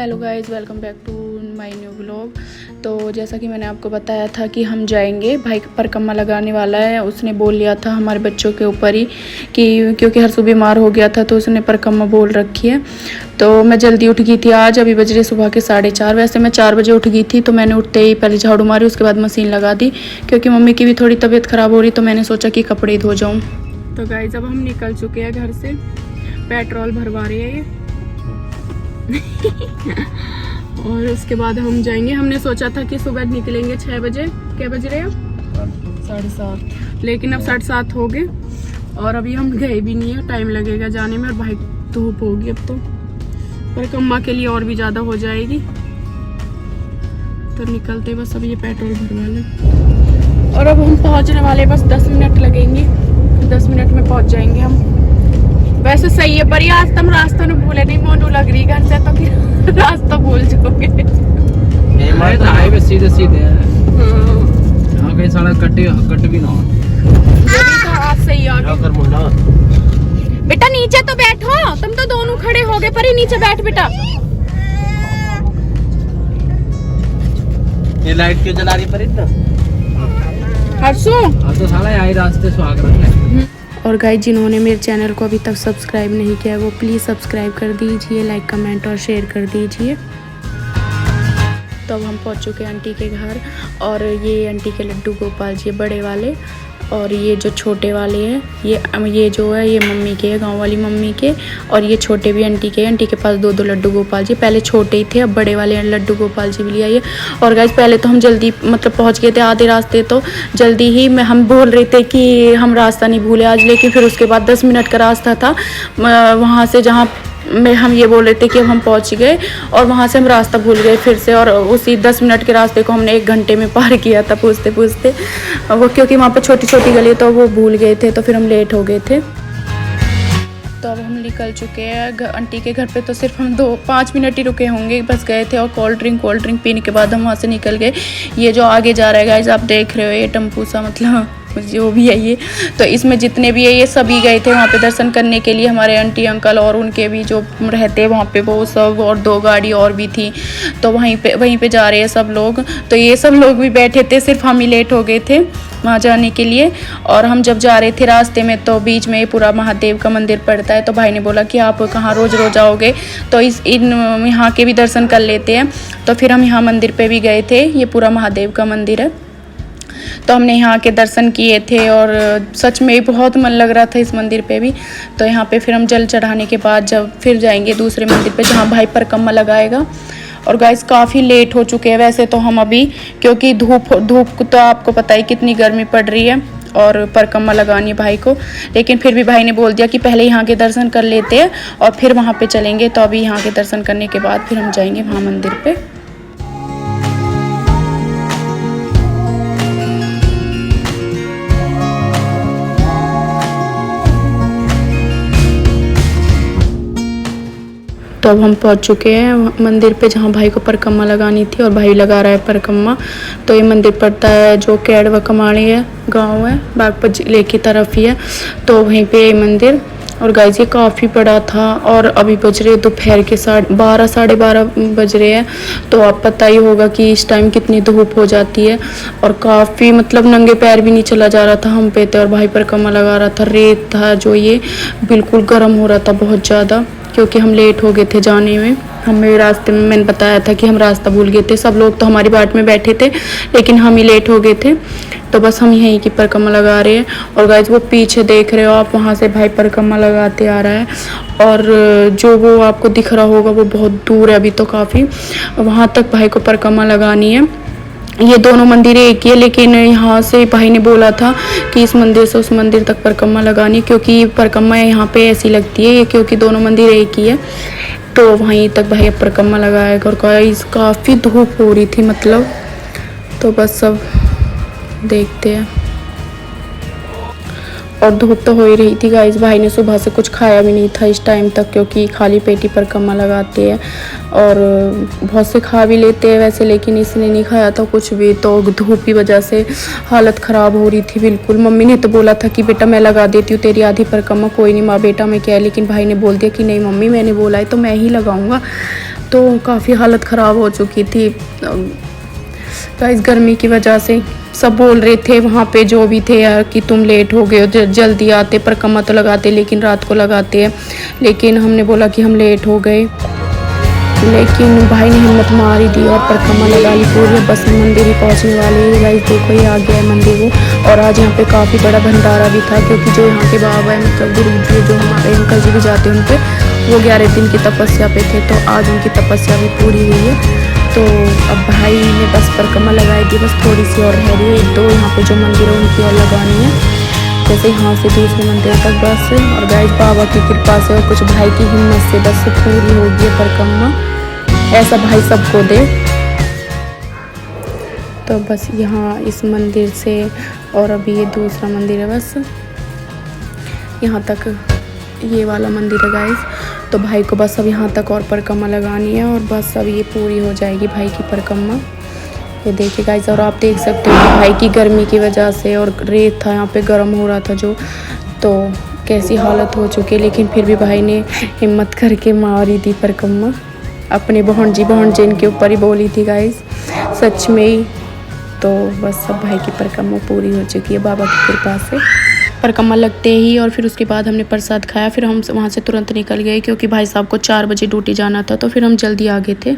Hello guys, welcome back to my new vlog. तो जैसा कि मैंने आपको बताया था कि हम जाएंगे, भाई परिक्रमा लगाने वाला है। उसने बोल लिया था हमारे बच्चों के ऊपर ही कि क्योंकि हर्षु बीमार हो गया था तो उसने परिक्रमा बोल रखी है। तो मैं जल्दी उठ गई थी आज, अभी बज रहे सुबह के 4:30। वैसे मैं 4 बजे उठ गई थी, तो मैंने उठते ही पहले झाड़ू मारी, उसके बाद मशीन लगा दी क्योंकि मम्मी की भी थोड़ी तबीयत ख़राब हो रही, तो मैंने सोचा कि कपड़े धो जाऊँ। तो गाइज़ अब हम निकल चुके हैं घर से, पेट्रोल भरवा रहे हैं ये और उसके बाद हम जाएंगे। हमने सोचा था कि सुबह निकलेंगे 6 बजे। क्या बज रहे हैं? 7:30। लेकिन अब 7:30 हो गए और अभी हम गए भी नहीं है, टाइम लगेगा जाने में और भाई धूप होगी अब तो परिक्रमा के लिए और भी ज़्यादा हो जाएगी। तो निकलते बस अब ये पेट्रोल भरवा लें और अब हम पहुंचने वाले, बस 10 मिनट लगेंगे, 10 मिनट में पहुंच जाएंगे हम। वैसे सही है, पर आज तुम रास्ता नहीं भूले नहीं, मोनू लग रही घर से तो फिर रास्ता भूल जाओगे। तो हाईवे सीधे सीधे है, यहाँ कहीं सारा कट भी ना हो। तो आज सही आ गया। बेटा नीचे तो बैठो, तुम तो दोनों खड़े हो गए, पर ही नीचे बैठ बेटा। ये लाइट क्यों जला रही पर इतना? हर्षु तो साला यही रास्ते से आग रहा है। और गाइस, जिन्होंने मेरे चैनल को अभी तक सब्सक्राइब नहीं किया वो प्लीज़ सब्सक्राइब कर दीजिए, लाइक कमेंट और शेयर कर दीजिए। तो अब हम पहुंच चुके हैं आंटी के घर और ये आंटी के लड्डू गोपाल जी बड़े वाले, और ये जो छोटे वाले हैं ये जो है ये मम्मी के है, गांव वाली मम्मी के, और ये छोटे भी आंटी के। आंटी के पास 2 लड्डू गोपाल जी, पहले छोटे ही थे अब बड़े वाले लड्डू गोपाल जी भी ले आइए। और गाइस पहले तो हम जल्दी मतलब पहुंच गए थे आधे रास्ते, तो जल्दी ही हम बोल रहे थे कि हम रास्ता नहीं भूले आज, लेकिन फिर उसके बाद 10 मिनट का रास्ता था वहाँ से जहाँ में हम ये बोल रहे थे कि हम पहुंच गए, और वहाँ से हम रास्ता भूल गए फिर से, और उसी 10 मिनट के रास्ते को हमने 1 घंटे में पार किया था पूछते पूछते वो, क्योंकि वहाँ पे छोटी छोटी गली तो वो भूल गए थे, तो फिर हम लेट हो गए थे। तो अब हम निकल चुके हैं आंटी के घर पे। तो सिर्फ हम 5 मिनट ही रुके होंगे, बस गए थे और कोल्ड ड्रिंक पीने के बाद हम वहाँ से निकल गए। ये जो आगे जा रहा है गाइस, आप देख रहे हो ये टेम्पू सा, मतलब जो भी है ये, तो इसमें जितने भी है ये सभी गए थे वहाँ पे दर्शन करने के लिए, हमारे आंटी अंकल और उनके भी जो रहते वहाँ पे वो सब, और 2 गाड़ी और भी थी, तो वहीं पे जा रहे हैं सब लोग। तो ये सब लोग भी बैठे थे, सिर्फ हम ही लेट हो गए थे वहाँ जाने के लिए। और हम जब जा रहे थे रास्ते में तो बीच में पूरा महादेव का मंदिर पड़ता है, तो भाई ने बोला कि आप कहाँ रोज़ आओगे, तो यहाँ के भी दर्शन कर लेते हैं। तो फिर हम यहाँ मंदिर पे भी गए थे, ये पूरा महादेव का मंदिर है, तो हमने यहाँ के दर्शन किए थे और सच में बहुत मन लग रहा था इस मंदिर पे भी। तो यहाँ पे फिर हम जल चढ़ाने के बाद जब फिर जाएंगे दूसरे मंदिर पे जहाँ भाई परिक्रमा लगाएगा। और गाइस काफ़ी लेट हो चुके हैं वैसे तो हम अभी, क्योंकि धूप तो आपको पता ही कितनी गर्मी पड़ रही है और परिक्रमा लगानी है भाई को, लेकिन फिर भी भाई ने बोल दिया कि पहले यहाँ के दर्शन कर लेते हैं और फिर वहाँ पे चलेंगे। तो अभी यहाँ के दर्शन करने के बाद फिर हम जाएंगे वहाँ मंदिर पे। तो अब हम पहुंच चुके हैं मंदिर पे जहां भाई को परिक्रमा लगानी थी, और भाई लगा रहा है परिक्रमा। तो ये मंदिर पड़ता है जो केड़वा कमाड़ी है, गांव है, बागपत जिले की तरफ ही है, तो वहीं पे ये मंदिर। और गाइस ये काफ़ी बड़ा था और अभी बज रहे दोपहर के 12 साढ़े 12 बज रहे हैं। तो आप पता ही होगा कि इस टाइम कितनी धूप हो जाती है, और काफ़ी मतलब नंगे पैर भी नहीं चला जा रहा था हम पे थे, और भाई परिक्रमा लगा रहा था। रेत था जो ये बिल्कुल गर्म हो रहा था बहुत ज़्यादा, क्योंकि हम लेट हो गए थे जाने में। हमें रास्ते में मैंने बताया था कि हम रास्ता भूल गए थे, सब लोग तो हमारी बाट में बैठे थे लेकिन हम ही लेट हो गए थे। तो बस हम यहीं की परिक्रमा लगा रहे हैं। और गाइस वो पीछे देख रहे हो आप, वहाँ से भाई परिक्रमा लगाते आ रहा है, और जो वो आपको दिख रहा होगा वो बहुत दूर है अभी तो काफ़ी, वहाँ तक भाई को परिक्रमा लगानी है। ये दोनों मंदिर एक ही है, लेकिन यहाँ से भाई ने बोला था कि इस मंदिर से उस मंदिर तक परिक्रमा लगानी, क्योंकि परिक्रमा यहाँ पे ऐसी लगती है ये, क्योंकि दोनों मंदिर एक ही है। तो वहीं तक भाई अब परिक्रमा लगाएगा। और काफ़ी धूप हो रही थी मतलब, तो बस सब देखते हैं। और धूप तो हो ही रही थी गाइस, भाई ने सुबह से कुछ खाया भी नहीं था इस टाइम तक, क्योंकि खाली पेट ही परिक्रमा लगाते हैं, और बहुत से खा भी लेते हैं वैसे, लेकिन इसने नहीं खाया था कुछ भी। तो धूप की वजह से हालत ख़राब हो रही थी बिल्कुल। मम्मी ने तो बोला था कि बेटा मैं लगा देती हूँ तेरी आधी परिक्रमा, कोई नहीं माँ बेटा में क्या है, लेकिन भाई ने बोल दिया कि नहीं मम्मी मैंने बोला है तो मैं ही लगाऊँगा। तो काफ़ी हालत ख़राब हो चुकी थी गाइस गर्मी की वजह से। सब बोल रहे थे वहाँ पे जो भी थे यार कि तुम लेट हो गए हो, जल्दी आते, परिक्रमा तो लगाते लेकिन रात को लगाते हैं। लेकिन हमने बोला कि हम लेट हो गए, लेकिन भाई ने हिम्मत मार ही दी और परिक्रमा लगा ली पूरी। बस मंदिर ही पहुँचने वाले हैं गाइस, देखो ये आ गया है मंदिर वो। और आज यहाँ पे काफ़ी बड़ा भंडारा भी था, क्योंकि जो यहाँ के बाबा है मतलब गुरु जी जो हमारे अंकल जी भी जाते हैं उन पे, वो 11 दिन की तपस्या पे थे, तो आज उनकी तपस्या भी पूरी हुई है। तो अब भाई ने बस परिक्रमा लगाई थी, बस थोड़ी सी और रह रही है, 1-2 यहाँ पे जो मंदिर है उनकी और लगानी है, जैसे यहाँ से दूसरे मंदिर तक बस। और गाइस बाबा की कृपा से और कुछ भाई की हिम्मत से बस पूरी होगी परिक्रमा, ऐसा भाई सबको दे। तो बस यहाँ इस मंदिर से, और अभी ये दूसरा मंदिर है, बस यहाँ तक ये वाला मंदिर है गाइस। तो भाई को बस अब यहाँ तक और परिक्रमा लगानी है, और बस अब ये पूरी हो जाएगी भाई की परिक्रमा। ये देखिए गाइस, और आप देख सकते हो भाई की गर्मी की वजह से, और रेत था यहाँ पे गर्म हो रहा था जो, तो कैसी हालत हो चुकी है, लेकिन फिर भी भाई ने हिम्मत करके मारी थी परिक्रमा। अपने भांजी इनके ऊपर ही बोली थी गाइस, सच में ही। तो बस अब भाई की परिक्रमा पूरी हो चुकी है बाबा की कृपा से। परिक्रमा लगते ही और फिर उसके बाद हमने प्रसाद खाया, फिर हम वहाँ से तुरंत निकल गए, क्योंकि भाई साहब को 4 बजे ड्यूटी जाना था, तो फिर हम जल्दी आ गए थे।